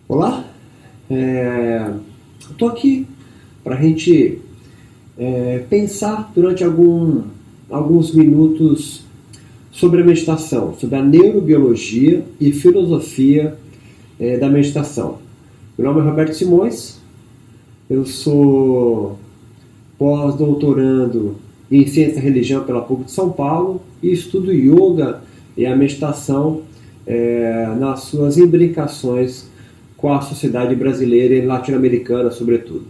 Olá, estou aqui para a gente pensar durante alguns minutos sobre a meditação, sobre a neurobiologia e filosofia da meditação. Meu nome é Roberto Simões, eu sou pós-doutorando em Ciência da Religião pela PUC de São Paulo e estudo yoga e a meditação nas suas imbricações com a sociedade brasileira e latino-americana, sobretudo.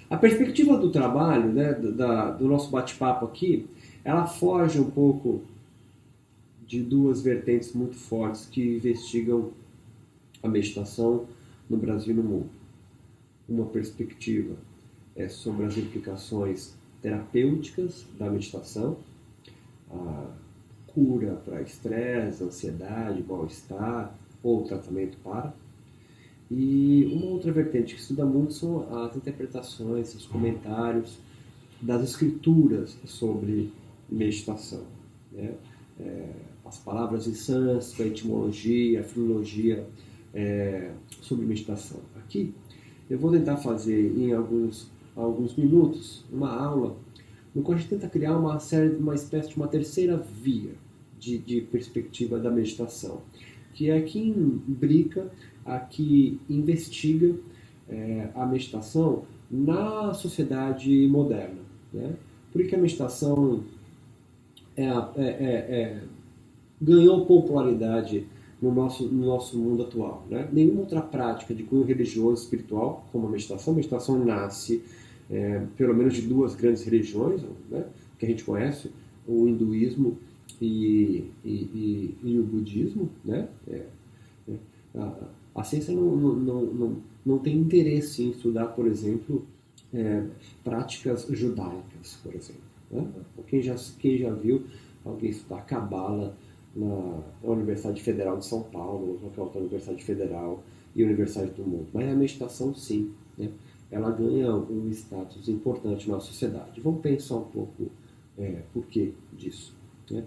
A perspectiva do trabalho, né, do nosso bate-papo aqui, ela foge um pouco de duas vertentes muito fortes que investigam a meditação no Brasil e no mundo. Uma perspectiva é sobre as implicações terapêuticas da meditação, a cura para estresse, ansiedade, mal-estar ou tratamento para. E uma outra vertente que estuda muito são as interpretações, os comentários das escrituras sobre meditação. Né? As palavras em sânscrito, a etimologia, a filologia sobre meditação. Aqui eu vou tentar fazer em alguns minutos uma aula no qual a gente tenta criar uma espécie de uma terceira via de perspectiva da meditação, que é a que imbrica, a que investiga a meditação na sociedade moderna. Né? Por que a meditação ganhou popularidade no nosso mundo atual? Né? Nenhuma outra prática de cunho religioso e espiritual, como a meditação nasce pelo menos de duas grandes religiões, né, que a gente conhece, o hinduísmo e o budismo. Né? A ciência não tem interesse em estudar, por exemplo, práticas judaicas, por exemplo. Né? Quem já viu alguém estudar Cabala na Universidade Federal de São Paulo, ou qualquer outra Universidade Federal e Universidade do Mundo? Mas a meditação, sim, né? Ela ganha um status importante na sociedade. Vamos pensar um pouco por que disso. Né?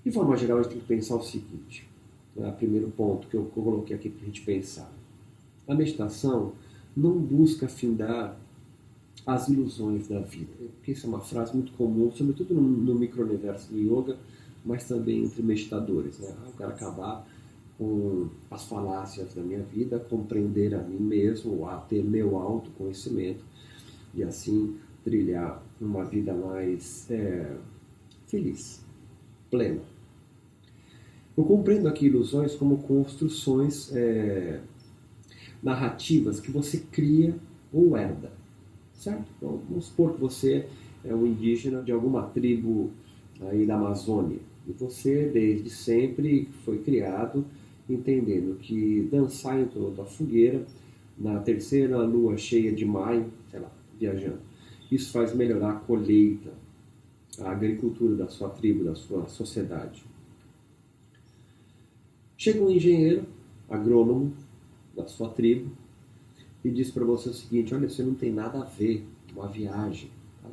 De forma geral, a gente tem que pensar o seguinte. O primeiro ponto que eu coloquei aqui para a gente pensar. A meditação não busca afindar as ilusões da vida. Porque isso é uma frase muito comum, sobretudo no micro-universo do yoga, mas também entre meditadores. Né? Eu quero acabar com as falácias da minha vida, compreender a mim mesmo, a ter meu autoconhecimento e assim trilhar uma vida mais feliz, plena. Eu compreendo aqui ilusões como construções narrativas que você cria ou herda, certo? Então, vamos supor que você é um indígena de alguma tribo aí da Amazônia e você desde sempre foi criado entendendo que dançar em torno da fogueira na terceira lua cheia de maio, sei lá, viajando, isso faz melhorar a colheita, a agricultura da sua tribo, da sua sociedade. Chega um engenheiro, agrônomo da sua tribo e diz para você o seguinte: olha, você não tem nada a ver com a viagem, tá?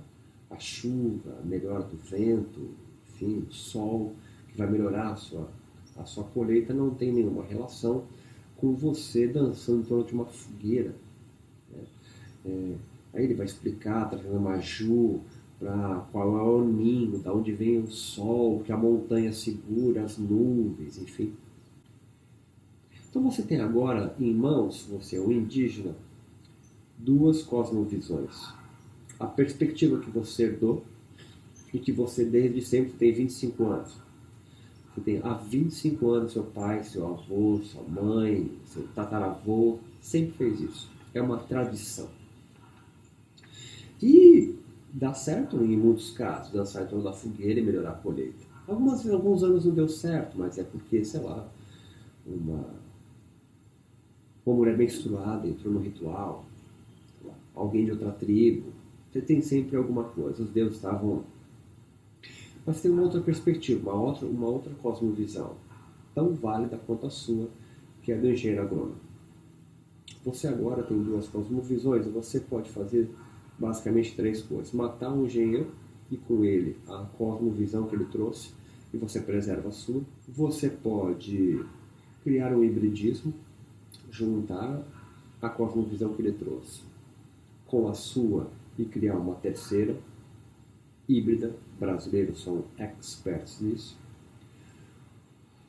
A chuva, a melhora do vento, enfim, o sol, que vai melhorar a sua colheita, não tem nenhuma relação com você dançando em torno de uma fogueira. Né? Aí ele vai explicar, trazendo a Maju, para qual é o ninho, da onde vem o sol, que a montanha segura, as nuvens, enfim. Então você tem agora em mãos, você é um indígena, duas cosmovisões. A perspectiva que você herdou e que você desde sempre tem 25 anos. Você tem há 25 anos seu pai, seu avô, sua mãe, seu tataravô, sempre fez isso. É uma tradição. E dá certo em muitos casos, dançar em torno da fogueira e melhorar a colheita. Alguns anos não deu certo, mas é porque, sei lá, uma mulher menstruada entrou no ritual, alguém de outra tribo. Você tem sempre alguma coisa. Os deuses estavam. Mas tem uma outra perspectiva, uma outra cosmovisão, tão válida quanto a sua, que é do engenheiro agrônomo. Você agora tem duas cosmovisões, e você pode fazer basicamente três coisas: matar um engenheiro e com ele a cosmovisão que ele trouxe, e você preserva a sua. Você pode criar um hibridismo, juntar a cosmovisão que ele trouxe com a sua e criar uma terceira, híbrida. Brasileiros são experts nisso.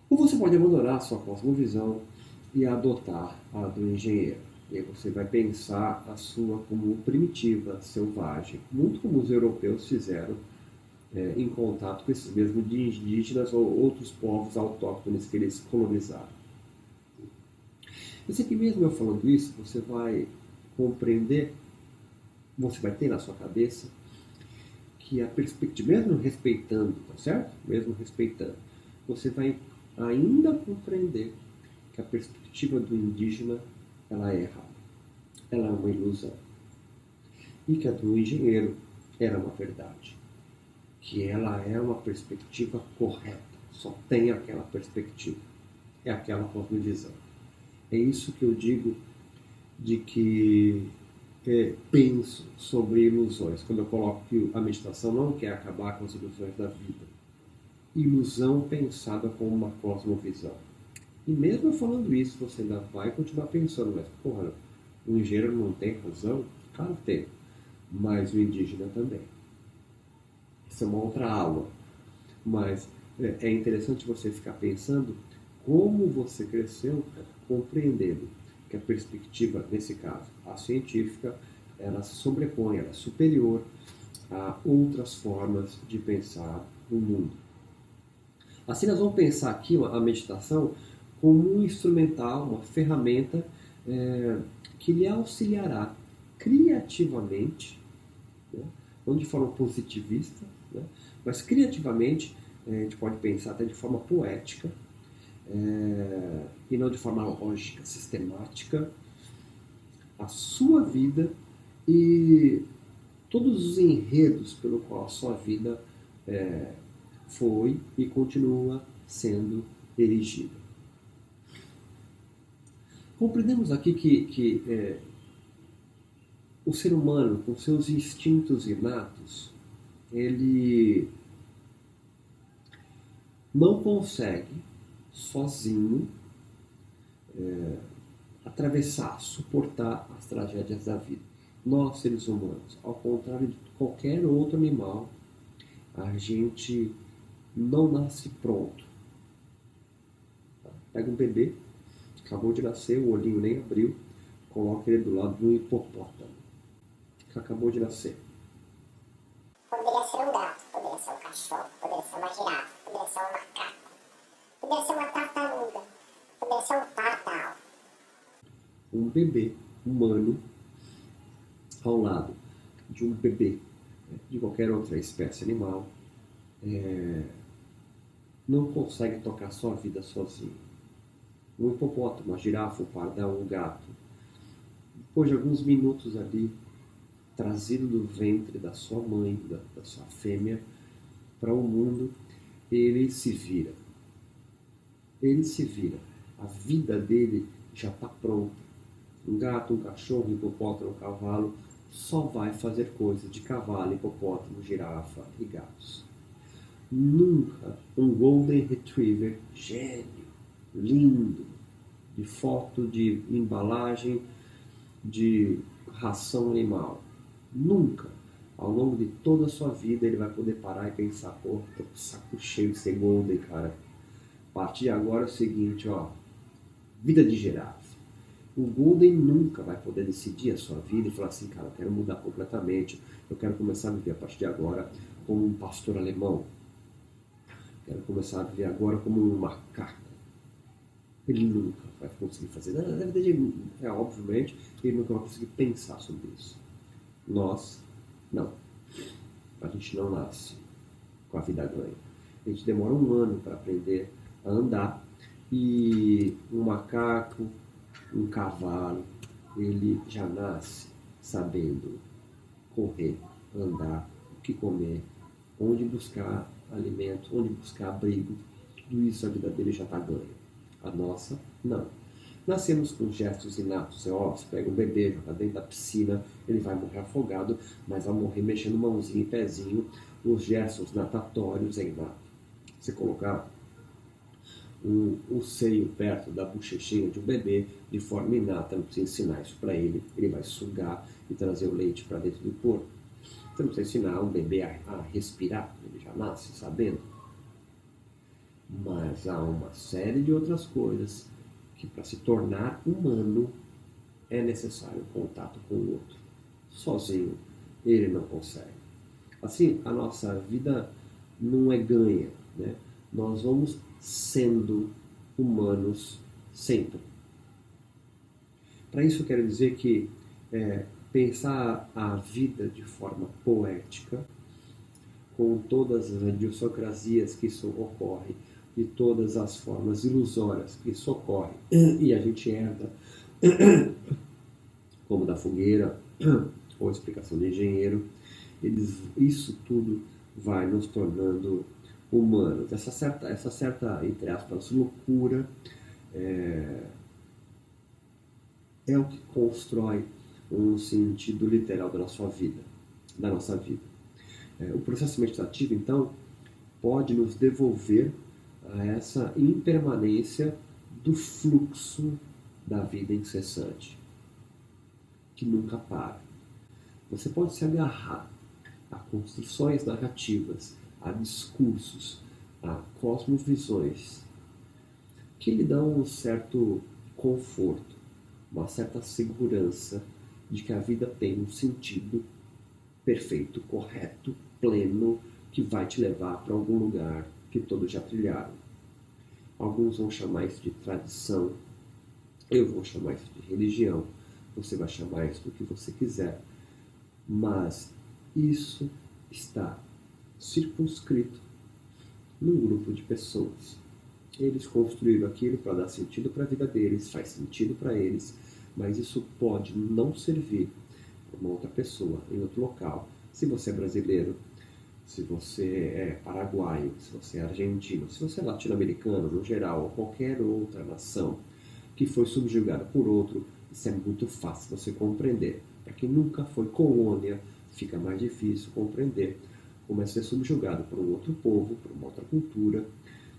Ou você pode abandonar a sua cosmovisão e adotar a do engenheiro. E aí você vai pensar a sua como primitiva, selvagem, muito como os europeus fizeram em contato com esses mesmos indígenas ou outros povos autóctones que eles colonizaram. Mas aqui mesmo eu falando isso, você vai compreender, você vai ter na sua cabeça que a perspectiva, mesmo respeitando, tá certo? Mesmo respeitando, você vai ainda compreender que a perspectiva do indígena ela é errada, ela é uma ilusão. E que a do engenheiro era uma verdade, que ela é uma perspectiva correta, só tem aquela perspectiva, é aquela cosmovisão. É isso que eu digo de que penso sobre ilusões, quando eu coloco que a meditação não quer acabar com as ilusões da vida. Ilusão pensada como uma cosmovisão. E mesmo falando isso, você ainda vai continuar pensando, mas, porra, o engenheiro não tem razão? Claro que tem, mas o indígena também. Isso é uma outra aula. Mas é interessante você ficar pensando como você cresceu compreendendo que a perspectiva, nesse caso, a científica, ela se sobrepõe, ela é superior a outras formas de pensar o mundo. Assim, nós vamos pensar aqui a meditação como um instrumental, uma ferramenta que lhe auxiliará criativamente, né? Não de forma positivista, né? Mas criativamente, a gente pode pensar até de forma poética, e não de forma lógica, sistemática, a sua vida e todos os enredos pelo qual a sua vida foi e continua sendo erigida. Compreendemos aqui que o ser humano, com seus instintos inatos, ele não consegue sozinho atravessar, suportar as tragédias da vida. Nós, seres humanos, ao contrário de qualquer outro animal, a gente não nasce pronto. Pega um bebê, acabou de nascer, o olhinho nem abriu, coloca ele do lado de um hipopótamo, que acabou de nascer. Poderia ser um gato, poderia ser um cachorro, poderia ser uma girafa, poderia ser um macaco, poderia ser uma tartaruga, poderia ser um pardal. Um bebê humano ao lado de um bebê de qualquer outra espécie animal não consegue tocar sua vida sozinho. Um hipopótamo, uma girafa, um pardal, um gato, depois de alguns minutos ali, trazido do ventre da sua mãe, da sua fêmea, para o mundo, ele se vira. Ele se vira. A vida dele já está pronta. Um gato, um cachorro, um hipopótamo, um cavalo, só vai fazer coisas de cavalo, hipopótamo, girafa e gatos. Nunca um Golden Retriever gênio, lindo, de foto, de embalagem, de ração animal. Nunca, ao longo de toda a sua vida, ele vai poder parar e pensar, pô, tô com o saco cheio de ser Golden, cara. A partir de agora é o seguinte, ó, vida de girafa. O Golden nunca vai poder decidir a sua vida e falar assim, cara, eu quero mudar completamente, eu quero começar a viver a partir de agora como um pastor alemão, quero começar a viver agora como um macaco. Ele nunca vai conseguir fazer. Na verdade, obviamente, ele nunca vai conseguir pensar sobre isso. Nós, não. A gente não nasce com a vida ganha. A gente demora um ano para aprender a andar e um macaco, um cavalo, ele já nasce sabendo correr, andar, o que comer, onde buscar alimento, onde buscar abrigo. Tudo isso a vida dele já está ganha. A nossa, não. Nascemos com gestos inatos, é óbvio, você pega um bebê, joga dentro da piscina, ele vai morrer afogado, mas vai morrer mexendo mãozinha e pezinho, os gestos natatórios é inato. Você colocar o seio perto da bochechinha de um bebê de forma inata, não precisa ensinar isso para ele, ele vai sugar e trazer o leite para dentro do corpo. Você não precisa ensinar um bebê a respirar, ele já nasce sabendo. Mas há uma série de outras coisas que para se tornar humano é necessário contato com o outro. Sozinho ele não consegue. Assim, a nossa vida não é ganha, né? Nós vamos sendo humanos sempre. Para isso eu quero dizer que pensar a vida de forma poética, com todas as idiosincrasias que isso ocorre e todas as formas ilusórias que isso ocorre, e a gente herda, como da fogueira ou a explicação de engenheiro, isso tudo vai nos tornando humanos. Essa certa entre aspas, loucura é o que constrói um sentido literal da nossa vida. O processo meditativo, então, pode nos devolver a essa impermanência do fluxo da vida incessante, que nunca para. Você pode se agarrar a construções narrativas, a discursos, a cosmovisões, que lhe dão um certo conforto, uma certa segurança de que a vida tem um sentido perfeito, correto, pleno, que vai te levar para algum lugar que todos já trilharam. Alguns vão chamar isso de tradição, eu vou chamar isso de religião, você vai chamar isso do que você quiser, mas isso está circunscrito num grupo de pessoas. Eles construíram aquilo para dar sentido para a vida deles, faz sentido para eles, mas isso pode não servir para uma outra pessoa, em outro local. Se você é brasileiro, se você é paraguaio, se você é argentino, se você é latino-americano, no geral, ou qualquer outra nação que foi subjugada por outro, isso é muito fácil você compreender. Para quem nunca foi colônia, fica mais difícil compreender como é ser subjugado por um outro povo, por uma outra cultura,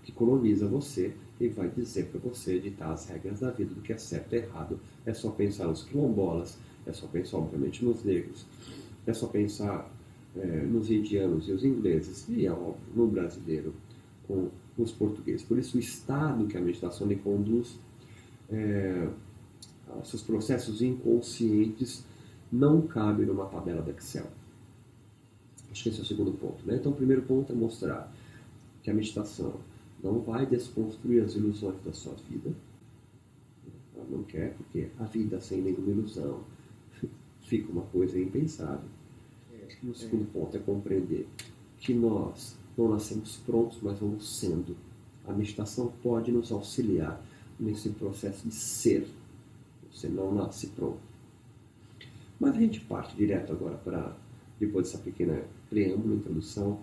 que coloniza você e vai dizer para você ditar as regras da vida do que é certo e errado. É só pensar nos quilombolas, é só pensar, obviamente, nos negros, é só pensar nos indianos e os ingleses, e é óbvio, no brasileiro, com os portugueses. Por isso, o estado que a meditação lhe conduz, aos seus processos inconscientes, não cabe numa tabela do Excel. Acho que esse é o segundo ponto, né? Então, o primeiro ponto é mostrar que a meditação não vai desconstruir as ilusões da sua vida. Ela não quer, porque a vida sem nenhuma ilusão fica uma coisa impensável. O segundo ponto é compreender que nós não nascemos prontos, mas vamos sendo. A meditação pode nos auxiliar nesse processo de ser. Você não nasce pronto. Mas a gente parte direto agora para, depois dessa pequena preâmbulo, introdução,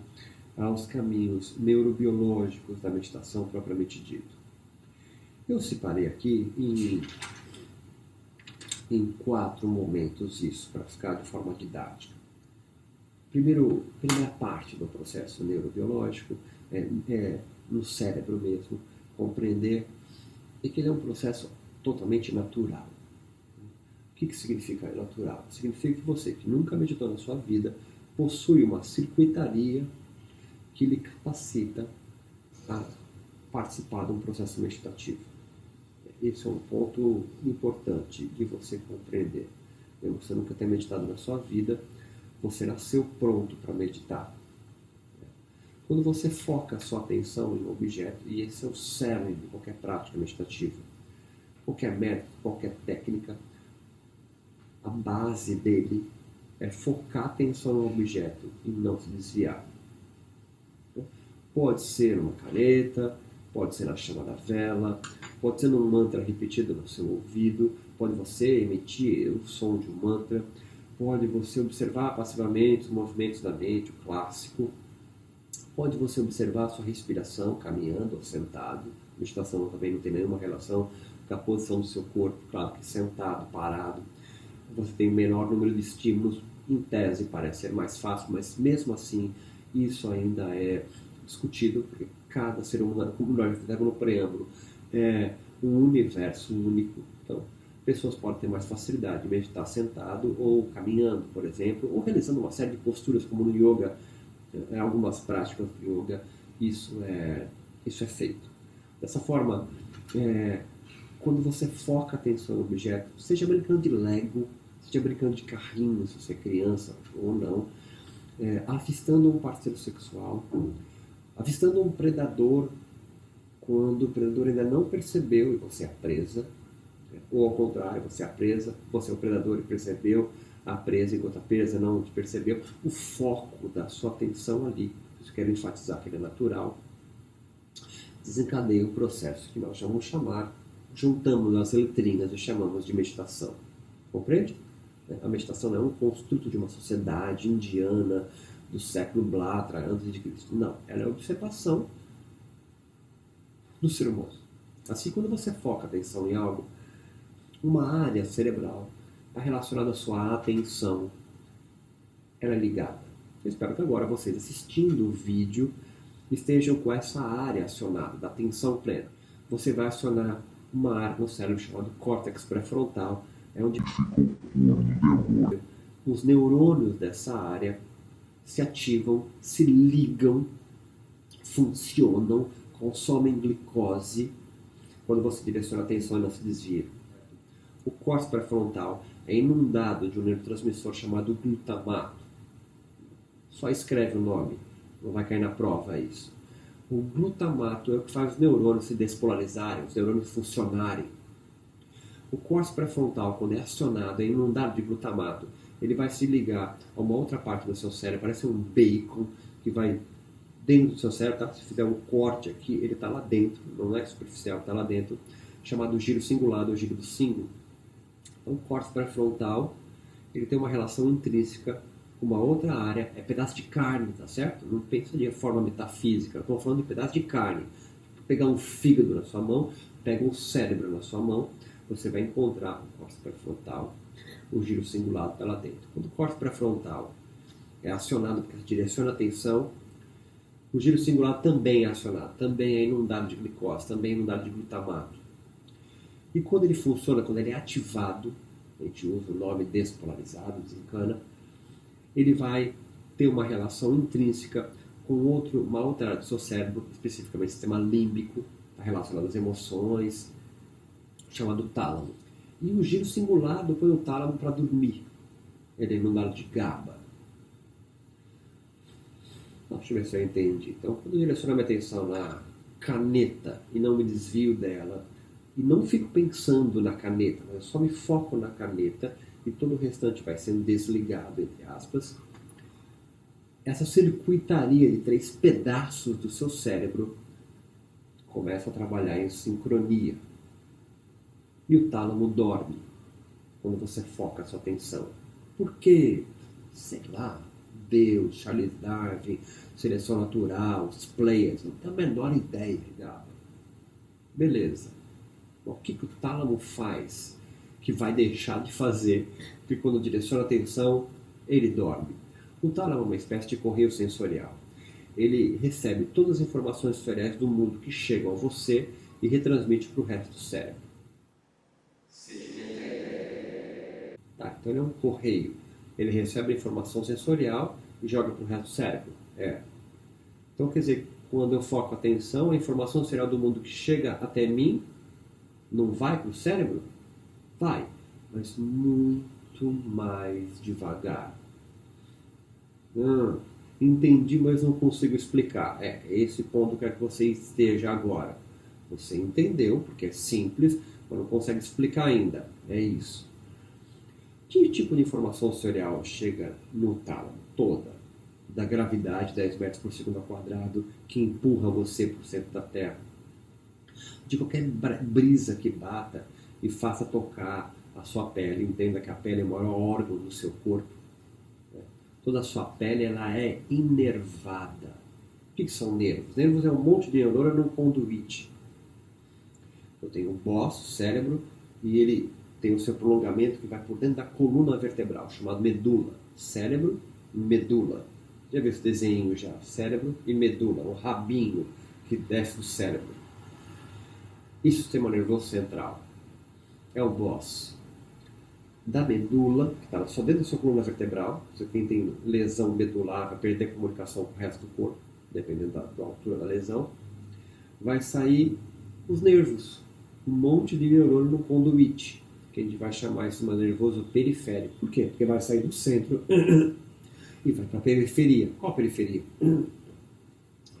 aos caminhos neurobiológicos da meditação propriamente dito. Eu separei aqui em 4 momentos isso, para ficar de forma didática. Primeira parte do processo neurobiológico é no cérebro mesmo, compreender que ele é um processo totalmente natural. O que significa natural? Significa que você, que nunca meditou na sua vida, possui uma circuitaria que lhe capacita a participar de um processo meditativo. Esse é um ponto importante de você compreender. Você nunca ter meditado na sua vida, você nasceu pronto para meditar. Quando você foca a sua atenção em um objeto, e esse é o cerne de qualquer prática meditativa, qualquer método, qualquer técnica, a base dele é focar a atenção no objeto e não se desviar. Pode ser uma caneta, pode ser na chama da vela, pode ser num mantra repetido no seu ouvido, pode você emitir o som de um mantra, pode você observar passivamente os movimentos da mente, o clássico, pode você observar a sua respiração caminhando ou sentado. A meditação também não tem nenhuma relação com a posição do seu corpo, claro que sentado, parado, você tem menor número de estímulos, em tese parece ser mais fácil, mas mesmo assim isso ainda é discutido, porque cada ser humano, como nós fizemos no preâmbulo, é um universo único. Então, pessoas podem ter mais facilidade de meditar sentado ou caminhando, por exemplo, ou realizando uma série de posturas, como no yoga, algumas práticas de yoga, isso é feito. Dessa forma, quando você foca a atenção no objeto, seja brincando de Lego, seja brincando de carrinho, se você é criança ou não, avistando um parceiro sexual, avistando um predador, quando o predador ainda não percebeu e você é a presa, ou ao contrário, você é a presa, você é o predador e percebeu a presa enquanto a presa não te percebeu, o foco da sua atenção ali, isso quero enfatizar que ele é natural, desencadeia o processo que nós vamos chamar, juntamos as letrinhas e chamamos de meditação. Compreende? A meditação não é um construto de uma sociedade indiana do século Blatra, antes de Cristo. Não, ela é a observação do ser humano. Assim, quando você foca a atenção em algo, uma área cerebral está relacionada à sua atenção, ela é ligada. Eu espero que agora vocês assistindo o vídeo estejam com essa área acionada, da atenção plena. Você vai acionar uma área no cérebro chamada córtex pré-frontal, é onde os neurônios dessa área se ativam, se ligam, funcionam, consomem glicose quando você direciona a atenção e não se desvia. O córtex pré-frontal é inundado de um neurotransmissor chamado glutamato. Só escreve o nome, não vai cair na prova isso. O glutamato é o que faz os neurônios se despolarizarem, os neurônios funcionarem. O córtex pré-frontal, quando é acionado, é inundado de glutamato, ele vai se ligar a uma outra parte do seu cérebro, parece um bacon que vai dentro do seu cérebro, tá? Se fizer um corte aqui, ele está lá dentro, não é superficial, está lá dentro, chamado giro cingulado ou giro do símbolo. Então, o córtex pré-frontal, ele tem uma relação intrínseca com uma outra área, é pedaço de carne, tá certo? Não pensa de forma metafísica, estou falando de pedaço de carne. Pegar um fígado na sua mão, pega um cérebro na sua mão, você vai encontrar o córtex pré-frontal, o giro cingulado está lá dentro. Quando o córtex pré-frontal é acionado porque direciona a atenção, o giro cingulado também é acionado, também é inundado de glicose, também é inundado de glutamato. E quando ele funciona, quando ele é ativado, a gente usa o nome despolarizado, desencana, ele vai ter uma relação intrínseca com uma outra área do seu cérebro, especificamente o sistema límbico, está relacionado às emoções, chamado tálamo. E o giro cingulado põe o tálamo para dormir. Ele é inundado de GABA. Deixa eu ver se eu entendi. Então, quando eu direciono a minha atenção na caneta e não me desvio dela, e não fico pensando na caneta, mas eu só me foco na caneta e todo o restante vai sendo desligado, entre aspas, essa circuitaria de 3 pedaços do seu cérebro começa a trabalhar em sincronia. E o tálamo dorme quando você foca a sua atenção. Por quê? Sei lá, Deus, Charles Darwin, seleção natural, os players, não tenho a menor ideia, Gaba. Beleza. O que o tálamo faz que vai deixar de fazer? Porque quando direciona a atenção, ele dorme. O tálamo é uma espécie de correio sensorial. Ele recebe todas as informações sensoriais do mundo que chegam a você e retransmite para o resto do cérebro. Tá, então ele é um correio. Ele recebe a informação sensorial e joga para o resto do cérebro. Então quer dizer, quando eu foco a atenção, a informação sensorial do mundo que chega até mim não vai para o cérebro? Vai, mas muito mais devagar. Entendi, mas não consigo explicar. Esse ponto que eu quero que você esteja agora. Você entendeu, porque é simples, mas não consegue explicar ainda. É isso. Que tipo de informação sensorial chega no tálamo? Toda. Da gravidade, 10 metros por segundo ao quadrado, que empurra você para o centro da Terra. De qualquer brisa que bata e faça tocar a sua pele. Entenda que a pele é o maior órgão do seu corpo. Toda a sua pele ela é inervada. O que são nervos? Nervos é um monte de neurônio num conduíte. Eu tenho um bócio, cérebro, e ele tem o seu prolongamento que vai por dentro da coluna vertebral, chamado medula. Cérebro, medula. Já viu esse desenho já? Cérebro e medula, um rabinho que desce do cérebro. Isso é o sistema nervoso central. É o boss da medula, que está só dentro da sua coluna vertebral. Quem tem lesão medular vai perder a comunicação com o resto do corpo, dependendo da altura da lesão. Vai sair os nervos, um monte de neurônio no conduíte, que a gente vai chamar isso de nervoso periférico. Por quê? Porque vai sair do centro e vai para a periferia. Qual a periferia?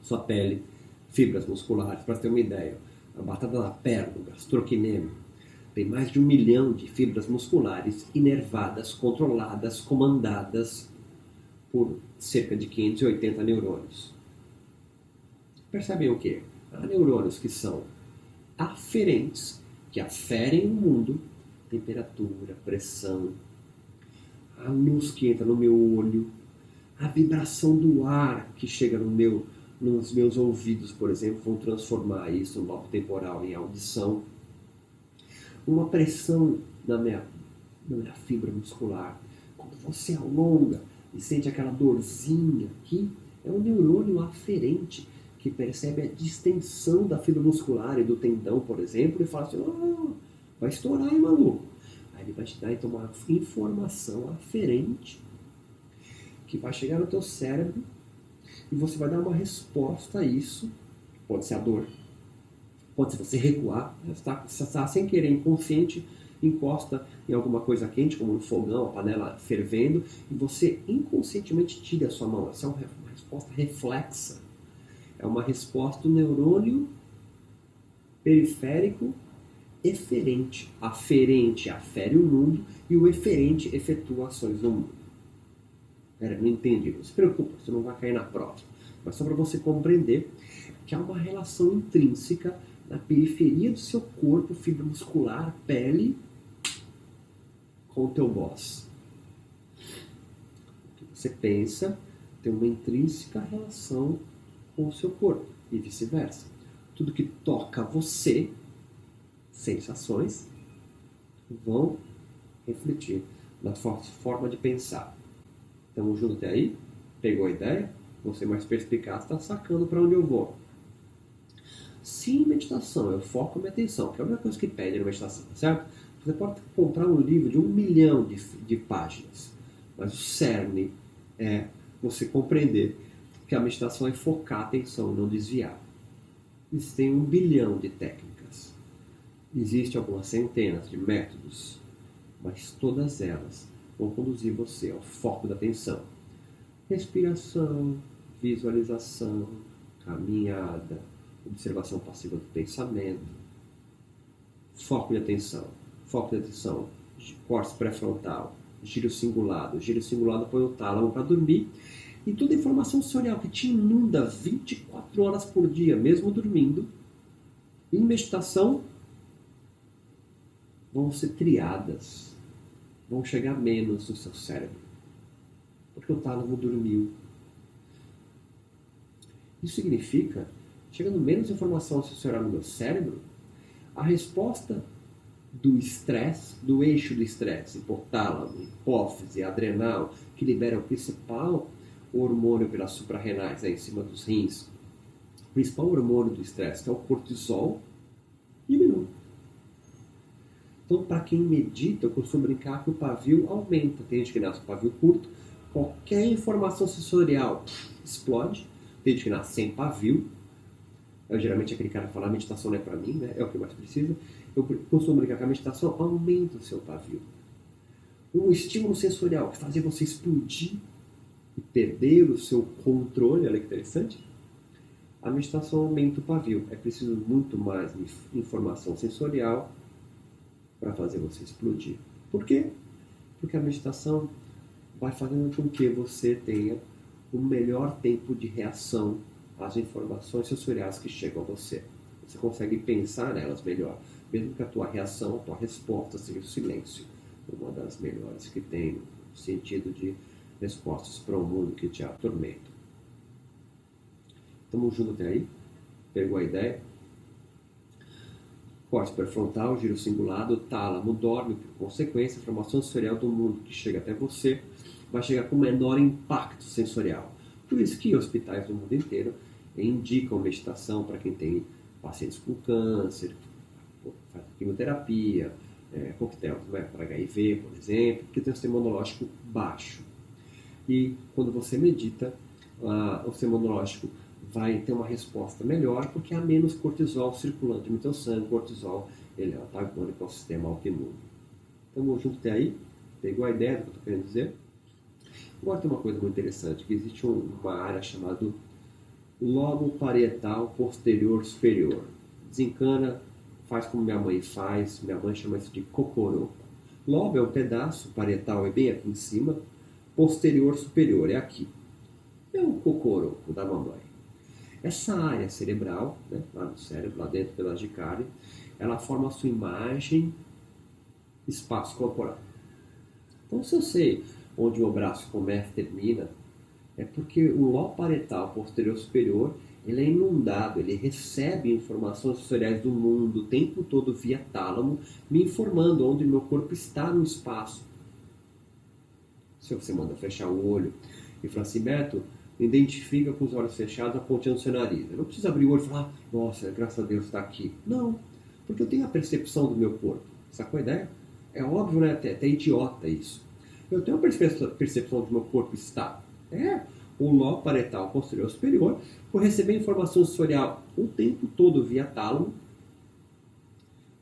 Sua pele, fibras musculares, para ter uma ideia. A batata da perna, o gastrocnêmio, tem mais de 1 milhão de fibras musculares inervadas, controladas, comandadas por cerca de 580 neurônios. Percebem o quê? Há neurônios que são aferentes, que aferem o mundo, temperatura, pressão, a luz que entra no meu olho, a vibração do ar que chega nos meus ouvidos, por exemplo, vão transformar isso no lobo temporal em audição. Uma pressão na minha fibra muscular. Quando você alonga e sente aquela dorzinha aqui, é um neurônio aferente que percebe a distensão da fibra muscular e do tendão, por exemplo, e fala assim, oh, vai estourar, hein, maluco? Aí ele vai te dar então uma informação aferente que vai chegar no teu cérebro e você vai dar uma resposta a isso. Pode ser a dor, pode ser você recuar, você está sem querer, inconsciente, encosta em alguma coisa quente, como um fogão, a panela fervendo, e você inconscientemente tira a sua mão. Essa é uma resposta reflexa. É uma resposta do neurônio periférico eferente. Aferente afere o mundo e o eferente efetua ações no mundo. Não entendi, não se preocupa, você não vai cair na prova. Mas só para você compreender que há uma relação intrínseca na periferia do seu corpo, fibra muscular, pele, com o teu boss. O que você pensa tem uma intrínseca relação com o seu corpo e vice-versa. Tudo que toca você, sensações, vão refletir na sua forma de pensar. Estamos juntos até aí? Pegou a ideia? Você mais perspicaz está sacando para onde eu vou. Se em meditação eu foco minha atenção, que é a única coisa que pede na meditação, certo? Você pode comprar um livro de 1 milhão de páginas, mas o cerne é você compreender que a meditação é focar a atenção, não desviar. Existem 1 bilhão de técnicas. Existem algumas centenas de métodos, mas todas elas vão conduzir você ao foco da atenção. Respiração, visualização, caminhada, observação passiva do pensamento, foco de atenção, córtex pré-frontal, giro cingulado põe o tálamo para dormir, e toda a informação sensorial que te inunda 24 horas por dia, mesmo dormindo, em meditação, vão ser triadas, vão chegar menos no seu cérebro, porque o tálamo dormiu. Isso significa, chegando menos informação sensorial no meu cérebro, a resposta do estresse, do eixo do estresse, hipotálamo, hipófise, adrenal, que libera o principal hormônio pelas suprarrenais, em cima dos rins, o principal hormônio do estresse, que é o cortisol, diminui. Então, para quem medita, eu costumo brincar que o pavio aumenta. Tem gente que nasce com pavio curto, qualquer informação sensorial explode. Tem gente que nasce sem pavio. Geralmente aquele cara fala, a meditação não é para mim, né? É o que mais precisa. Eu costumo brincar que a meditação aumenta o seu pavio. Um estímulo sensorial que fazia você explodir e perder o seu controle, olha que interessante. A meditação aumenta o pavio. É preciso muito mais informação sensorial para fazer você explodir. Por quê? Porque a meditação vai fazendo com que você tenha o melhor tempo de reação às informações sensoriais que chegam a você. Você consegue pensar nelas melhor, mesmo que a tua reação, a tua resposta seja o silêncio. Uma das melhores que tem no sentido de respostas para um mundo que te atormenta. Estamos juntos até aí? Pegou a ideia? Córtex pré-frontal, giro cingulado, tálamo dorme, por consequência, a informação sensorial do mundo que chega até você vai chegar com menor impacto sensorial. Por isso que hospitais do mundo inteiro indicam meditação para quem tem pacientes com câncer, faz quimioterapia, coquetel para HIV, por exemplo, que tem o sistema imunológico baixo. E quando você medita, o sistema imunológico vai ter uma resposta melhor porque há menos cortisol circulante no teu sangue. Cortisol ele é antagônico ao sistema autoimune. Estamos juntos até aí? Pegou a ideia do que eu estou querendo dizer? Agora tem uma coisa muito interessante, que existe uma área chamada lobo parietal posterior superior. Desencana, faz como minha mãe faz, minha mãe chama isso de cocoroco. Lobo é um pedaço, parietal é bem aqui em cima, posterior superior é aqui. É o cocoroco da mamãe. Essa área cerebral, né, lá no cérebro, lá dentro do pedaço de carne, ela forma a sua imagem espaço corporal. Então, se eu sei onde o meu braço começa e termina, é porque o lobo parietal posterior superior ele é inundado, ele recebe informações sensoriais do mundo o tempo todo via tálamo, me informando onde meu corpo está no espaço. Se você manda fechar o olho e fala assim, Beto, identifica com os olhos fechados apontando o seu nariz. Eu não preciso abrir o olho e falar, nossa, graças a Deus está aqui. Não, porque eu tenho a percepção do meu corpo. Sacou a ideia? É óbvio, né? Até idiota isso. Eu tenho a percepção do meu corpo está. O lobo parietal posterior superior, por receber informação sensorial o tempo todo via tálamo,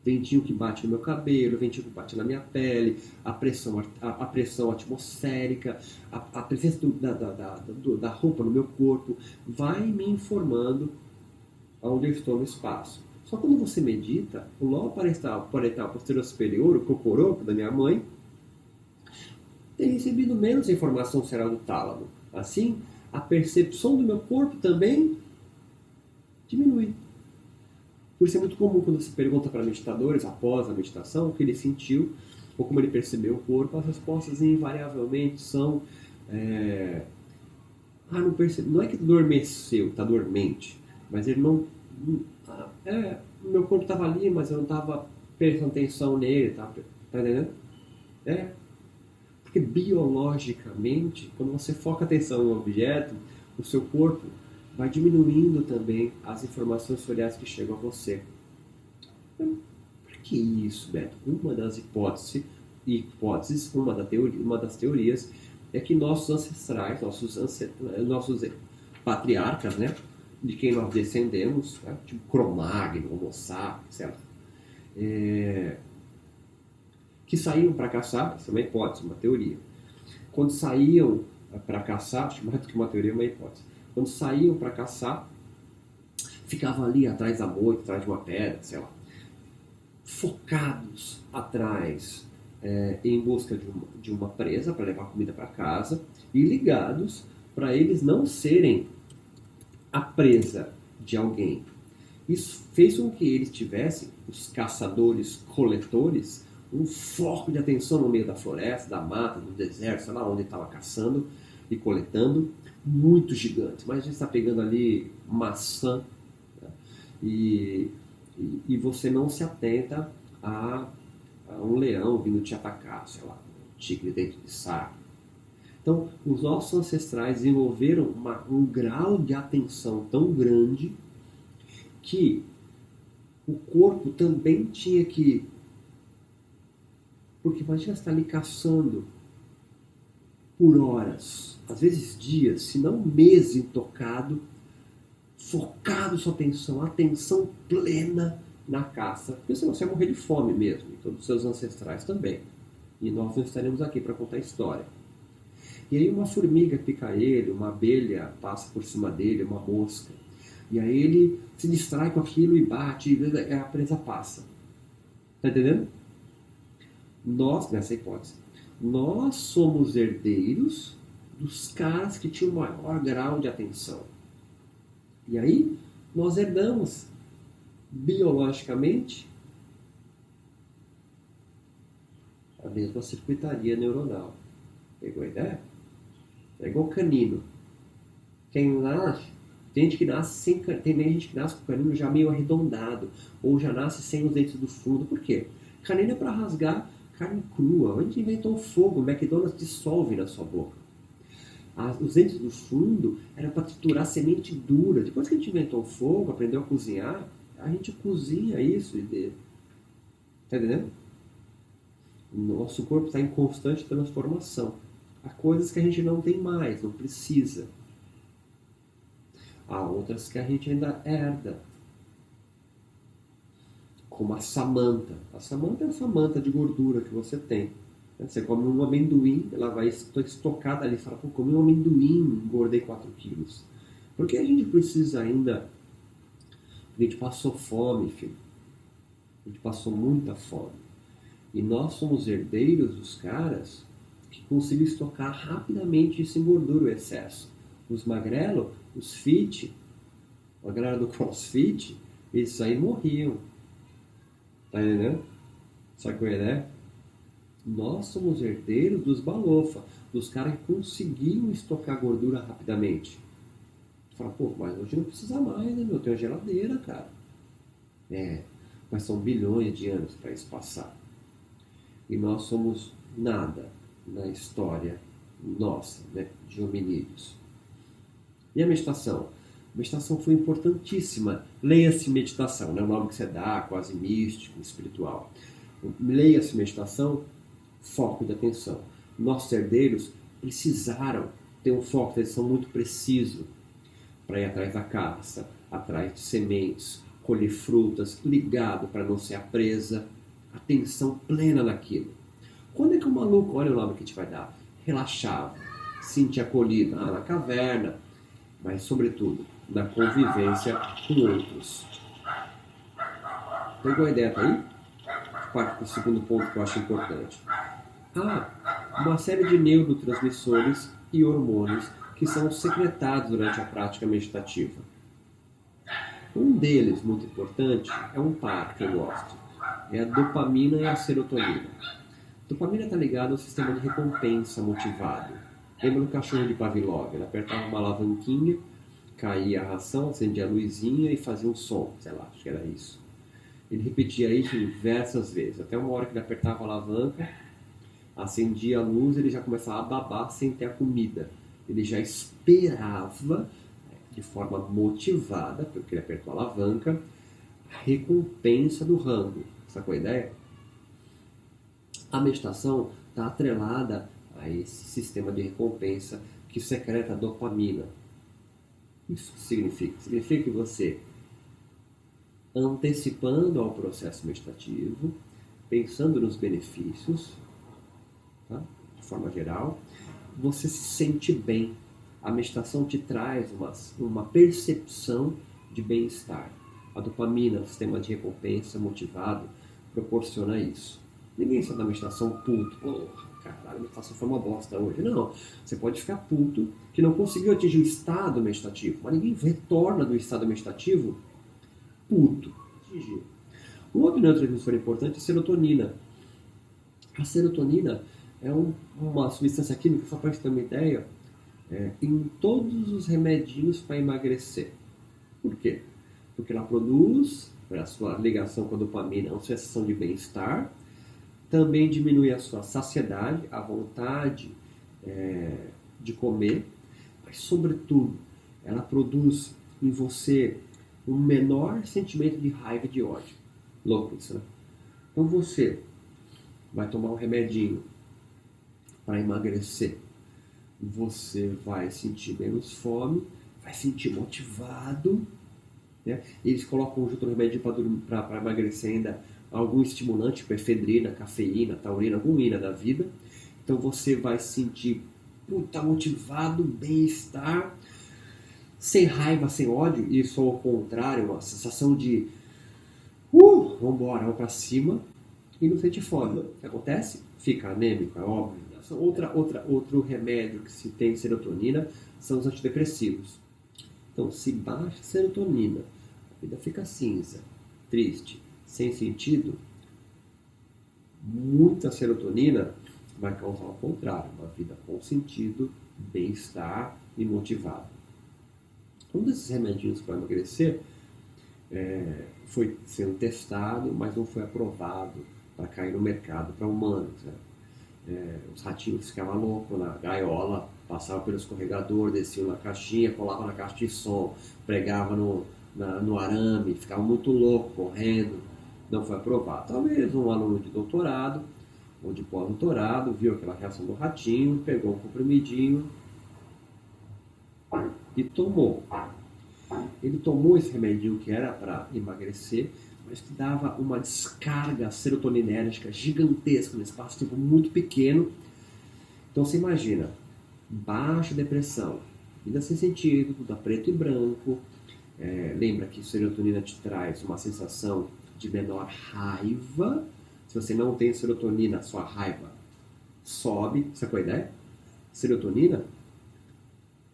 ventinho que bate no meu cabelo, ventinho que bate na minha pele, a pressão atmosférica, a presença da roupa no meu corpo, vai me informando onde eu estou no espaço. Só quando você medita, o lobo parietal posterior superior, o cocoroco da minha mãe, tem recebido menos informação sensorial do tálamo. Assim, a percepção do meu corpo também diminui. Por isso é muito comum quando você pergunta para meditadores, após a meditação, o que ele sentiu, ou como ele percebeu o corpo, as respostas invariavelmente são não percebi, não é que adormeceu, está dormente, mas ele não... meu corpo estava ali, mas eu não estava prestando atenção nele, tá entendendo? Porque biologicamente, quando você foca a atenção em um objeto, o seu corpo vai diminuindo também as informações sensoriais que chegam a você. Por que isso, Beto? Uma das hipóteses, uma das teorias, é que nossos ancestrais, nossos patriarcas, né, de quem nós descendemos, né, tipo Cro-Magnon, Homo sapiens, sei lá, que saíam para caçar, isso é uma hipótese, uma teoria. Quando saíam para caçar, acho que mais do que uma teoria, é uma hipótese. Quando saíam para caçar, ficavam ali atrás da moita, atrás de uma pedra, sei lá, focados atrás em busca de uma presa para levar comida para casa e ligados para eles não serem a presa de alguém. Isso fez com que eles tivessem, os caçadores-coletores, um foco de atenção no meio da floresta, da mata, do deserto, sei lá onde estava caçando e coletando, muito gigante. Mas a gente está pegando ali maçã, né? e você não se atenta a um leão vindo te atacar, sei lá, um tigre dentro de saco. Então, os nossos ancestrais desenvolveram um grau de atenção tão grande que o corpo também tinha que... Porque imagina você estar ali caçando por horas, às vezes dias, se não meses intocado, focado sua atenção plena na caça. Porque senão você vai morrer de fome mesmo, e todos os seus ancestrais também. E nós não estaremos aqui para contar a história. E aí uma formiga pica ele, uma abelha passa por cima dele, uma mosca. E aí ele se distrai com aquilo e bate, e a presa passa. Tá entendendo? Nós, nessa hipótese, nós somos herdeiros dos caras que tinham maior grau de atenção. E aí, nós herdamos, biologicamente, a mesma circuitaria neuronal. Pegou a ideia? É igual canino. Quem nasce, tem gente que nasce tem gente que nasce com o canino já meio arredondado, ou já nasce sem os dentes do fundo. Por quê? Canino é para rasgar carne crua. Onde inventou o fogo? O McDonald's dissolve na sua boca. Os dentes do fundo eram para triturar semente dura. Depois que a gente inventou o fogo, aprendeu a cozinhar, a gente cozinha isso. Tá entendendo? O nosso corpo está em constante transformação. Há coisas que a gente não tem mais, não precisa. Há outras que a gente ainda herda. Como a samanta. A samanta é essa manta de gordura que você tem. Você come um amendoim, ela vai estocada ali, fala, pô, comi um amendoim, engordei 4 quilos. Porque a gente precisa ainda... A gente passou fome, filho. A gente passou muita fome. E nós somos herdeiros dos caras que conseguem estocar rapidamente isso em gordura, o excesso. Os magrelos, os fit, a galera do crossfit, esses aí morriam. Tá entendendo? Sabe qual é, né? Nós somos herdeiros dos balofa, dos caras que conseguiam estocar gordura rapidamente. Tu fala, pô, mas hoje não precisa mais, né, meu? Eu tenho geladeira, cara. Mas são bilhões de anos para isso passar. E nós somos nada na história nossa, né, de hominídeos. E a meditação? A meditação foi importantíssima. Leia-se meditação, né? O nome que você dá, quase místico, espiritual. Leia-se meditação, foco de atenção. Nossos herdeiros precisaram ter um foco de atenção muito preciso para ir atrás da caça, atrás de sementes, colher frutas, ligado para não ser a presa, atenção plena naquilo. Quando é que o maluco, olha o nome que a gente vai dar, relaxava, sentia acolhido, na caverna, mas sobretudo na convivência com outros. Pegou a ideia, tá aí? Parte para o segundo ponto que eu acho importante. Uma série de neurotransmissores e hormônios que são secretados durante a prática meditativa. Um deles, muito importante, é um par que eu gosto. É a dopamina e a serotonina. A dopamina está ligada ao sistema de recompensa motivado. Lembra do cachorro de Pavlov? Ele apertava uma alavanquinha, caía a ração, acendia a luzinha e fazia um som. Sei lá, acho que era isso. Ele repetia isso diversas vezes. Até uma hora que ele apertava a alavanca, acendia a luz, ele já começava a babar sem ter a comida. Ele já esperava, de forma motivada, porque ele apertou a alavanca, a recompensa do rango. Sacou a ideia? A meditação está atrelada a esse sistema de recompensa que secreta a dopamina. Isso significa? Significa que você, antecipando ao processo meditativo, pensando nos benefícios, tá? De forma geral, você se sente bem. A meditação te traz uma percepção de bem-estar. A dopamina, o sistema de recompensa motivado, proporciona isso. Ninguém sai da meditação puto. Porra, caralho, a meditação foi uma bosta hoje. Não, você pode ficar puto que não conseguiu atingir o estado meditativo, mas ninguém retorna do estado meditativo puto. Um outro neurotransmissor importante é a serotonina. A serotonina é uma substância química, só para você ter uma ideia, em todos os remedinhos para emagrecer. Por quê? Porque ela produz, a sua ligação com a dopamina, uma sensação de bem-estar, também diminui a sua saciedade, a vontade de comer, mas, sobretudo, ela produz em você um menor sentimento de raiva e de ódio. Louco isso, né? Então você vai tomar um remedinho para emagrecer, você vai sentir menos fome, vai sentir motivado, né? Eles colocam junto no remédio para emagrecer ainda algum estimulante, tipo efedrina, cafeína, taurina, alguma ina da vida. Então você vai sentir motivado, bem-estar, sem raiva, sem ódio, isso ao contrário, uma sensação de vambora, vamos pra cima, e não sente fome. O que acontece? Fica anêmico, é óbvio. Outro remédio que se tem serotonina são os antidepressivos. Então, se baixa a serotonina, a vida fica cinza, triste, sem sentido, muita serotonina vai causar o contrário, uma vida com sentido, bem-estar e motivado. Um desses remedinhos para emagrecer foi sendo testado, mas não foi aprovado para cair no mercado para humanos. Né? Os ratinhos ficavam loucos na gaiola, passavam pelo escorregador, desciam na caixinha, colavam na caixa de som, pregavam no arame, ficavam muito loucos, correndo. Não foi aprovado. Talvez um aluno de doutorado ou de pós-doutorado viu aquela reação do ratinho, pegou um comprimidinho e tomou. Ele tomou esse remedinho que era para emagrecer, mas que dava uma descarga serotoninérgica gigantesca no espaço de tempo muito pequeno. Então você imagina, baixa depressão, vida sem sentido, tudo a preto e branco. Lembra que serotonina te traz uma sensação de menor raiva. Se você não tem serotonina, sua raiva sobe. Sacou a ideia? Serotonina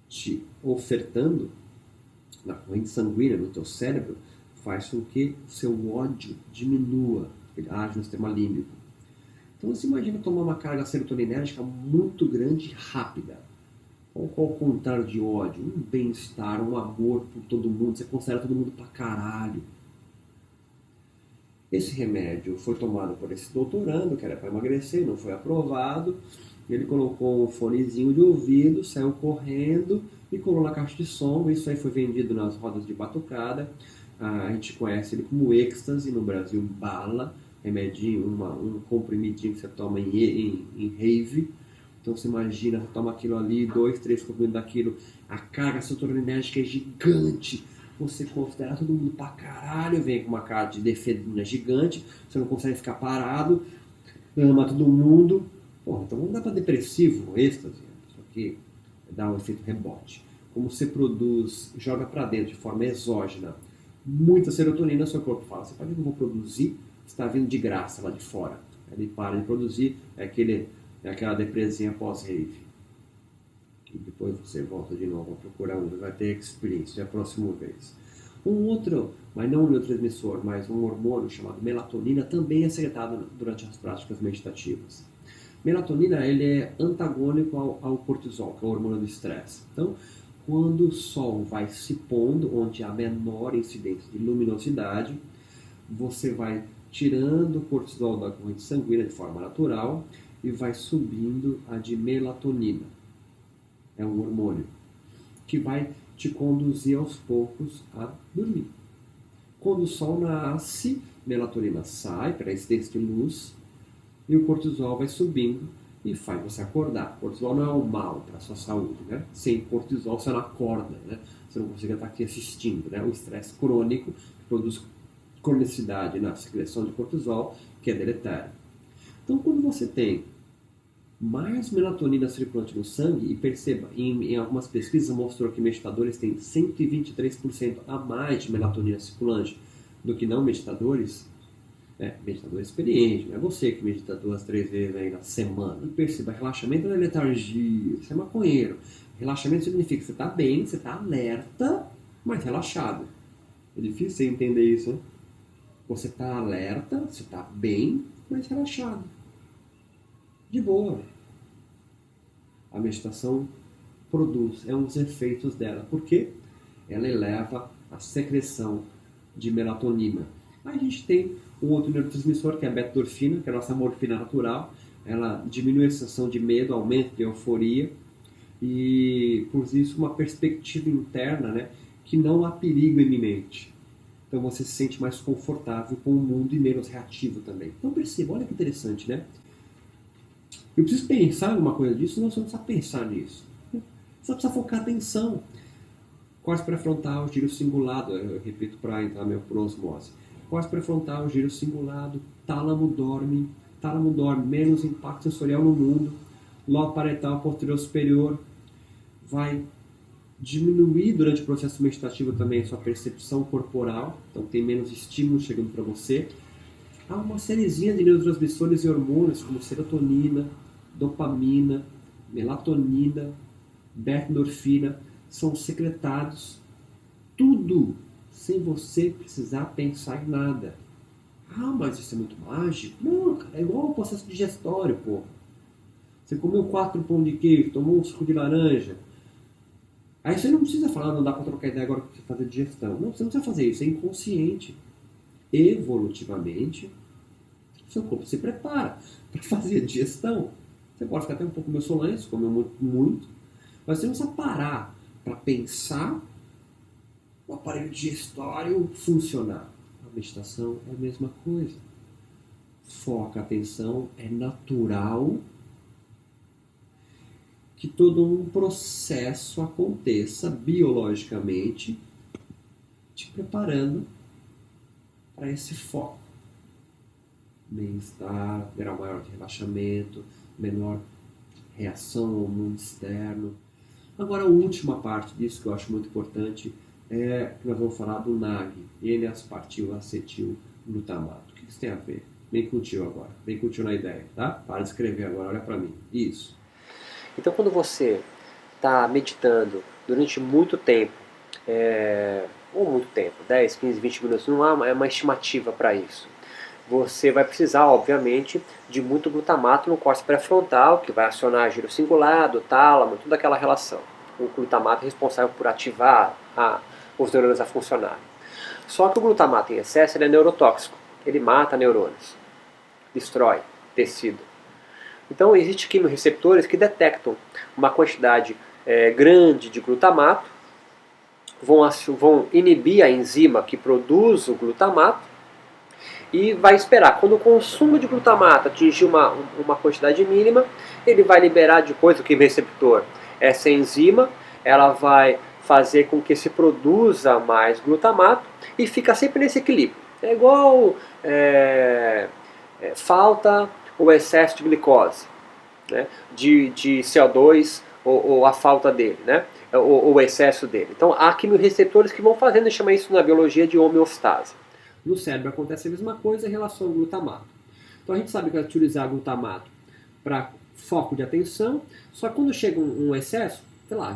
te ofertando na corrente sanguínea, no teu cérebro, faz com que o seu ódio diminua, ele age no sistema límbico. Então você imagina tomar uma carga serotoninérgica muito grande e rápida. Ou ao contrário de ódio, um bem-estar, um amor por todo mundo, você considera todo mundo pra caralho. Esse remédio foi tomado por esse doutorando, que era para emagrecer, não foi aprovado. Ele colocou um fonezinho de ouvido, saiu correndo e colou na caixa de som. Isso aí foi vendido nas rodas de batucada. A gente conhece ele como êxtase, no Brasil bala, remedinho, um comprimidinho que você toma em rave. Então você imagina, você toma aquilo ali, 2, 3 comprimidos daquilo, a carga serotoninérgica é gigante. Você considera todo mundo pra caralho, vem com uma cara de defedinha gigante, você não consegue ficar parado, ama todo mundo. Porra, então não dá pra depressivo, êxtase, só que dá um efeito rebote. Como você produz, joga pra dentro de forma exógena muita serotonina, seu corpo fala, você pode que eu vou produzir, está vindo de graça lá de fora. Ele para de produzir, é aquela depressinha pós-rave. E depois você volta de novo a procurar vai ter experiência da próxima vez. Um outro, mas não um neurotransmissor, mas um hormônio chamado melatonina também é secretado durante as práticas meditativas. Melatonina ele é antagônico ao cortisol, que é o hormônio do estresse. Então, quando o sol vai se pondo, onde há menor incidência de luminosidade, você vai tirando o cortisol da corrente sanguínea de forma natural e vai subindo a de melatonina. É um hormônio que vai te conduzir aos poucos a dormir. Quando o sol nasce, melatonina sai para a incidência de luz e o cortisol vai subindo e faz você acordar. O cortisol não é um mal para a sua saúde, né? Sem cortisol você não acorda, né? Você não consegue estar aqui assistindo, né? O estresse crônico produz cronicidade na secreção de cortisol, que é deletério. Então, quando você tem mais melatonina circulante no sangue, e perceba, em algumas pesquisas mostrou que meditadores têm 123% a mais de melatonina circulante do que não meditadores, meditador experiente, não é você que medita 2, 3 vezes aí na semana. E perceba, relaxamento não é letargia, você é maconheiro. Relaxamento significa que você está bem, você está alerta, mas relaxado. É difícil você entender isso, né? Você está alerta, você está bem, mas relaxado. De boa. A meditação produz, é um dos efeitos dela. Por quê? Ela eleva a secreção de melatonina. Aí a gente tem um outro neurotransmissor, que é a beta-endorfina, que é a nossa morfina natural. Ela diminui a sensação de medo, aumenta a euforia e, por isso, uma perspectiva interna, né, que não há perigo iminente. Então você se sente mais confortável com o mundo e menos reativo também. Então perceba, olha que interessante, né? Eu preciso pensar em uma coisa disso, não, você não precisa pensar nisso. Você só precisa focar a atenção. Córtex pré-frontal, giro cingulado, eu repito para entrar meio por osmose. Córtex pré-frontal, giro cingulado, tálamo dorme, menos impacto sensorial no mundo, lobo parietal posterior superior, vai diminuir durante o processo meditativo também a sua percepção corporal, então tem menos estímulo chegando para você. Há uma sériezinha de neurotransmissores e hormônios como serotonina, dopamina, melatonina, beta-endorfina, são secretados, tudo sem você precisar pensar em nada. Ah, mas isso é muito mágico? Não, cara, é igual ao processo digestório, pô. Você comeu 4 pão de queijo, tomou um suco de laranja. Aí você não precisa falar, não dá pra trocar ideia agora pra você fazer digestão. Não, você não precisa fazer isso, é inconsciente. Evolutivamente, seu corpo se prepara para fazer a digestão. Você pode ficar até um pouco meio sonolento, comeu muito, mas você não precisa parar para pensar o aparelho digestório funcionar. A meditação é a mesma coisa. Foca a atenção, é natural que todo um processo aconteça biologicamente, te preparando para esse foco. Bem-estar, grau maior de relaxamento, menor reação ao mundo externo. Agora, a última parte disso que eu acho muito importante é que nós vamos falar do NAG, N-acetil-acetil-glutamato. O que isso tem a ver? Vem contigo agora, vem contigo na ideia, tá? Para de escrever agora, olha para mim. Isso. Então, quando você está meditando durante muito tempo, ou muito tempo, 10, 15, 20 minutos, não há uma estimativa para isso. Você vai precisar, obviamente, de muito glutamato no córtex pré-frontal, que vai acionar giro cingulado, tálamo, toda aquela relação. O glutamato é responsável por ativar os neurônios a funcionarem. Só que o glutamato em excesso ele é neurotóxico, ele mata neurônios, destrói tecido. Então, existem quimiorreceptores que detectam uma quantidade grande de glutamato, vão inibir a enzima que produz o glutamato e vai esperar. Quando o consumo de glutamato atingir uma quantidade mínima, ele vai liberar depois o quimiorreceptor. Essa enzima ela vai fazer com que se produza mais glutamato e fica sempre nesse equilíbrio. É igual falta ou excesso de glicose, né? de CO2 ou a falta dele, né? ou o excesso dele. Então há quimiorreceptores que vão fazendo, chama isso na biologia de homeostase. No cérebro acontece a mesma coisa em relação ao glutamato. Então a gente sabe que vai utilizar glutamato para foco de atenção, só que quando chega um excesso, sei lá,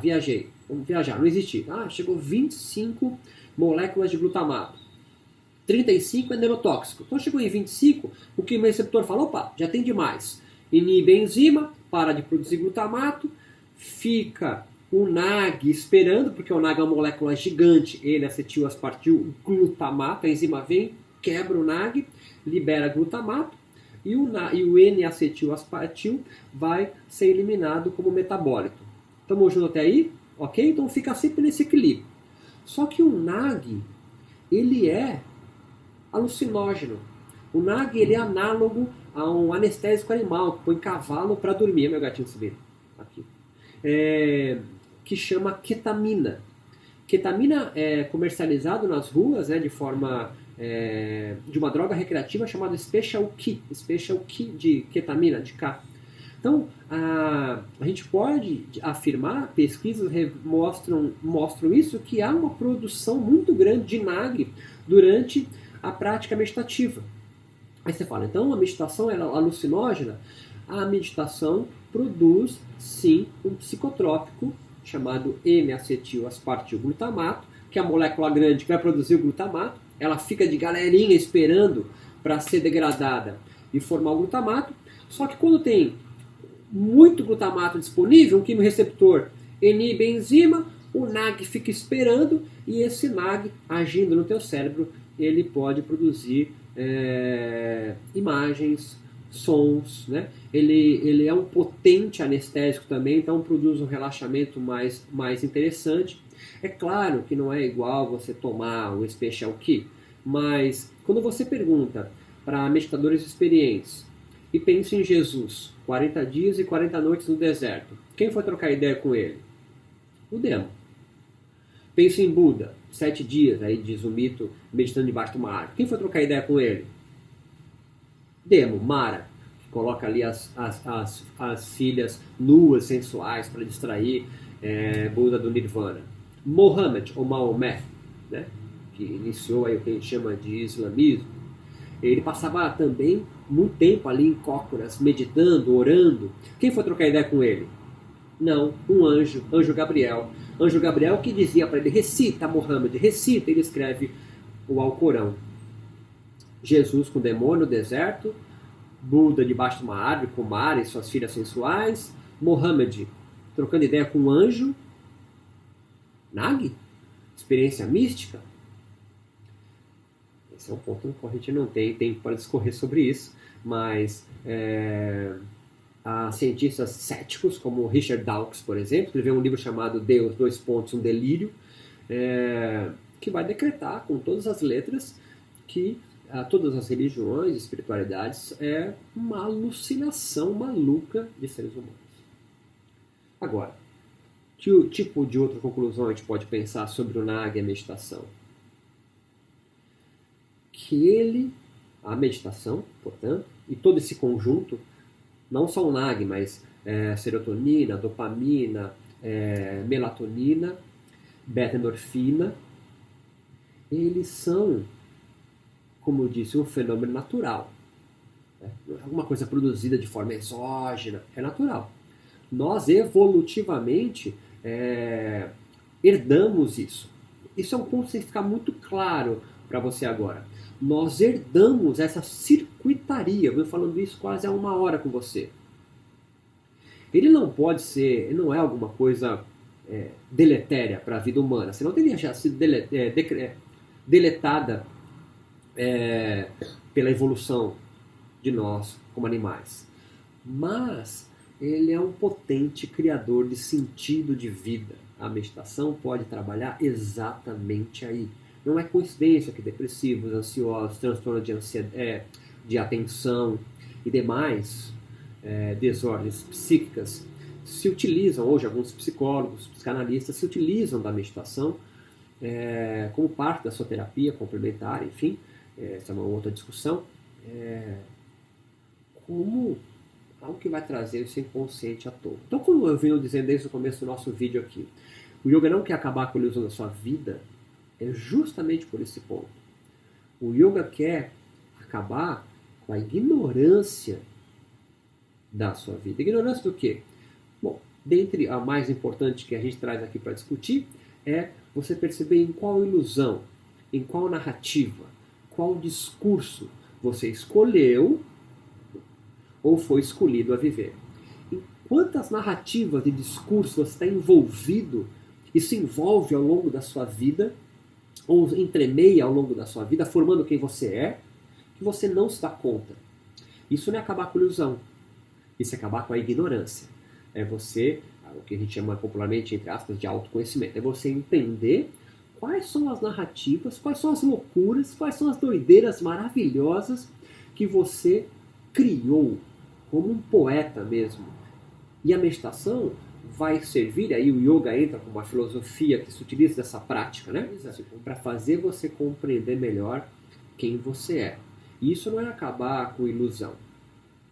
vamos viajar, não existe. Chegou 25 moléculas de glutamato. 35 é neurotóxico. Então chegou em 25, o que o receptor fala, opa, já tem demais. Inibe a enzima, para de produzir glutamato, fica o NAG esperando, porque o NAG é uma molécula gigante, N-acetil-aspartil glutamato, a enzima vem, quebra o NAG, libera glutamato, e o N-acetil-aspartil vai ser eliminado como metabólito. Estamos juntos até aí? Ok? Então fica sempre nesse equilíbrio. Só que o NAG, ele é alucinógeno. O NAG ele é análogo a um anestésico animal que põe cavalo para dormir. É meu gatinho subindo aqui. Que chama ketamina. Ketamina é comercializado nas ruas, né, de forma de uma droga recreativa chamada Special K de ketamina, de K. Então, a gente pode afirmar, pesquisas mostram isso, que há uma produção muito grande de NAG durante a prática meditativa. Aí você fala, então a meditação é alucinógena? A meditação produz, sim, um psicotrópico chamado N-acetil-aspartil-glutamato, que é a molécula grande que vai produzir o glutamato. Ela fica de galerinha esperando para ser degradada e formar o glutamato. Só que quando tem muito glutamato disponível, um quimiorreceptor inibe a enzima, o NAG fica esperando e esse NAG, agindo no teu cérebro, ele pode produzir imagens, sons, né? Ele é um potente anestésico também, então produz um relaxamento mais interessante. É claro que não é igual você tomar o Special K, mas quando você pergunta para meditadores experientes e pensa em Jesus, 40 dias e 40 noites no deserto, quem foi trocar ideia com ele? O demo. Pensa em Buda, 7 dias, aí diz o mito, meditando debaixo de uma árvore. Quem foi trocar ideia com ele? Demo, Mara, que coloca ali as filhas nuas, sensuais, para distrair Buda do Nirvana. Mohammed, ou Maomé, né, que iniciou aí o que a gente chama de islamismo, ele passava também muito tempo ali em cócoras, meditando, orando. Quem foi trocar ideia com ele? Não, um anjo Gabriel. Anjo Gabriel que dizia para ele, recita Mohammed, recita, ele escreve o Alcorão. Jesus com demônio no deserto, Buda debaixo de uma árvore com Mara e suas filhas sensuais, Mohammed trocando ideia com um anjo, Nag, experiência mística. Esse é um ponto que a gente não tem para discorrer sobre isso, mas a cientistas céticos, como Richard Dawkins, por exemplo, escreveu um livro chamado Deus, um delírio, que vai decretar com todas as letras que todas as religiões e espiritualidades é uma alucinação maluca de seres humanos. Agora, que tipo de outra conclusão a gente pode pensar sobre o Nag e a meditação? Que a meditação, portanto, e todo esse conjunto, não só o Nag, mas serotonina, dopamina, melatonina, beta-endorfina, eles são, como eu disse, um fenômeno natural. Não é alguma coisa produzida de forma exógena, é natural. Nós, evolutivamente, herdamos isso. Isso é um ponto que tem que ficar muito claro para você agora. Nós herdamos essa circuitaria. Eu venho falando isso quase há 1 hora com você. Ele não pode ser, ele não é alguma coisa deletéria para a vida humana. Senão teria já sido deletada pela evolução de nós como animais. Mas ele é um potente criador de sentido de vida. A meditação pode trabalhar exatamente aí. Não é coincidência que depressivos, ansiosos, transtorno de atenção e demais desordens psíquicas se utilizam, hoje alguns psicólogos, psicanalistas se utilizam da meditação como parte da sua terapia complementar, enfim, essa é uma outra discussão, como algo que vai trazer esse inconsciente à tona. Então, como eu venho dizendo desde o começo do nosso vídeo aqui, o yoga não quer acabar com a ilusão da sua vida, é justamente por esse ponto. O yoga quer acabar com a ignorância da sua vida. Ignorância do quê? Bom, dentre a mais importante que a gente traz aqui para discutir, é você perceber em qual ilusão, em qual narrativa, qual discurso você escolheu ou foi escolhido a viver. Em quantas narrativas e discursos você está envolvido e se envolve ao longo da sua vida, ou entremeia ao longo da sua vida, formando quem você é, que você não se dá conta. Isso não é acabar com a ilusão. Isso é acabar com a ignorância. É você, o que a gente chama popularmente, entre aspas, de autoconhecimento. É você entender quais são as narrativas, quais são as loucuras, quais são as doideiras maravilhosas que você criou, como um poeta mesmo. E a meditação vai servir, aí o yoga entra com uma filosofia que se utiliza dessa prática, né? Para fazer você compreender melhor quem você é. E isso não é acabar com ilusão.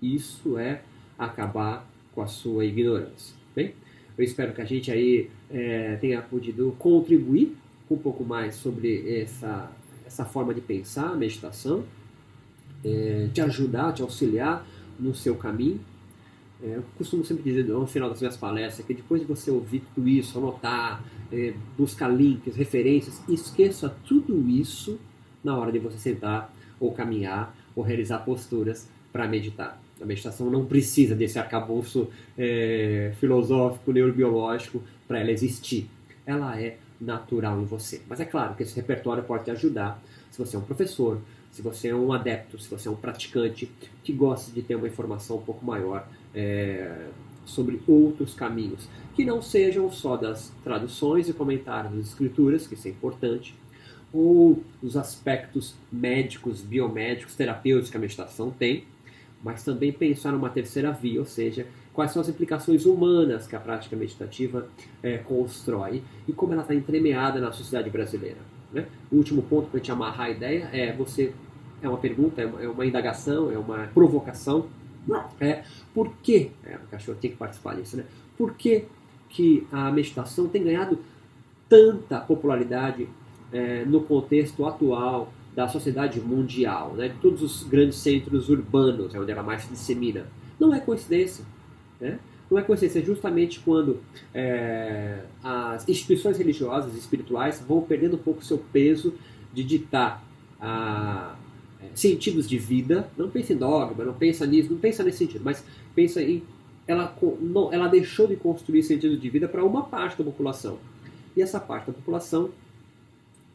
Isso é acabar com a sua ignorância. Bem, eu espero que a gente aí tenha podido contribuir com um pouco mais sobre essa forma de pensar, a meditação, te ajudar, te auxiliar no seu caminho. Eu costumo sempre dizer no final das minhas palestras que depois de você ouvir tudo isso, anotar, buscar links, referências, esqueça tudo isso na hora de você sentar ou caminhar ou realizar posturas para meditar. A meditação não precisa desse arcabouço filosófico, neurobiológico para ela existir. Ela é natural em você. Mas é claro que esse repertório pode te ajudar se você é um professor, se você é um adepto, se você é um praticante que gosta de ter uma informação um pouco maior sobre outros caminhos, que não sejam só das traduções e comentários das escrituras, que isso é importante, ou os aspectos médicos, biomédicos, terapêuticos que a meditação tem, mas também pensar numa terceira via, ou seja, quais são as implicações humanas que a prática meditativa constrói e como ela está entremeada na sociedade brasileira. Né? O último ponto para a gente amarrar a ideia é uma pergunta, é uma indagação, é uma provocação. Por que, o cachorro tem que participar disso, né? Por que a meditação tem ganhado tanta popularidade no contexto atual da sociedade mundial, né? De todos os grandes centros urbanos, onde ela mais se dissemina? Não é coincidência, né? Não é coincidência, justamente quando as instituições religiosas e espirituais vão perdendo um pouco o seu peso de ditar sentidos de vida. Não pensa em dogma, não pensa nisso, não pensa nesse sentido, mas pensa em ela deixou de construir sentido de vida para uma parte da população. E essa parte da população,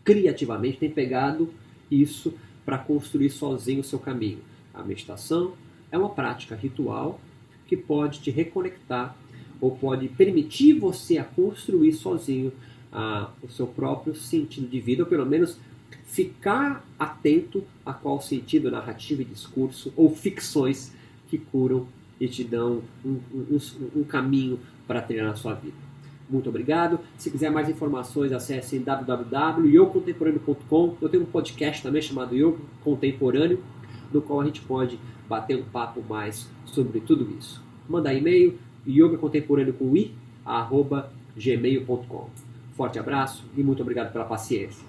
criativamente, tem pegado isso para construir sozinho o seu caminho. A meditação é uma prática ritual que pode te reconectar ou pode permitir você a construir sozinho o seu próprio sentido de vida, ou pelo menos ficar atento a qual sentido, narrativa e discurso ou ficções que curam e te dão um caminho para trilhar na sua vida. Muito obrigado. Se quiser mais informações, acesse www.yogacontemporâneo.com. Eu tenho um podcast também chamado Yoga Contemporâneo, no qual a gente pode bater um papo mais sobre tudo isso. Manda e-mail yogacontemporâneo@gmail.com. Forte abraço e muito obrigado pela paciência.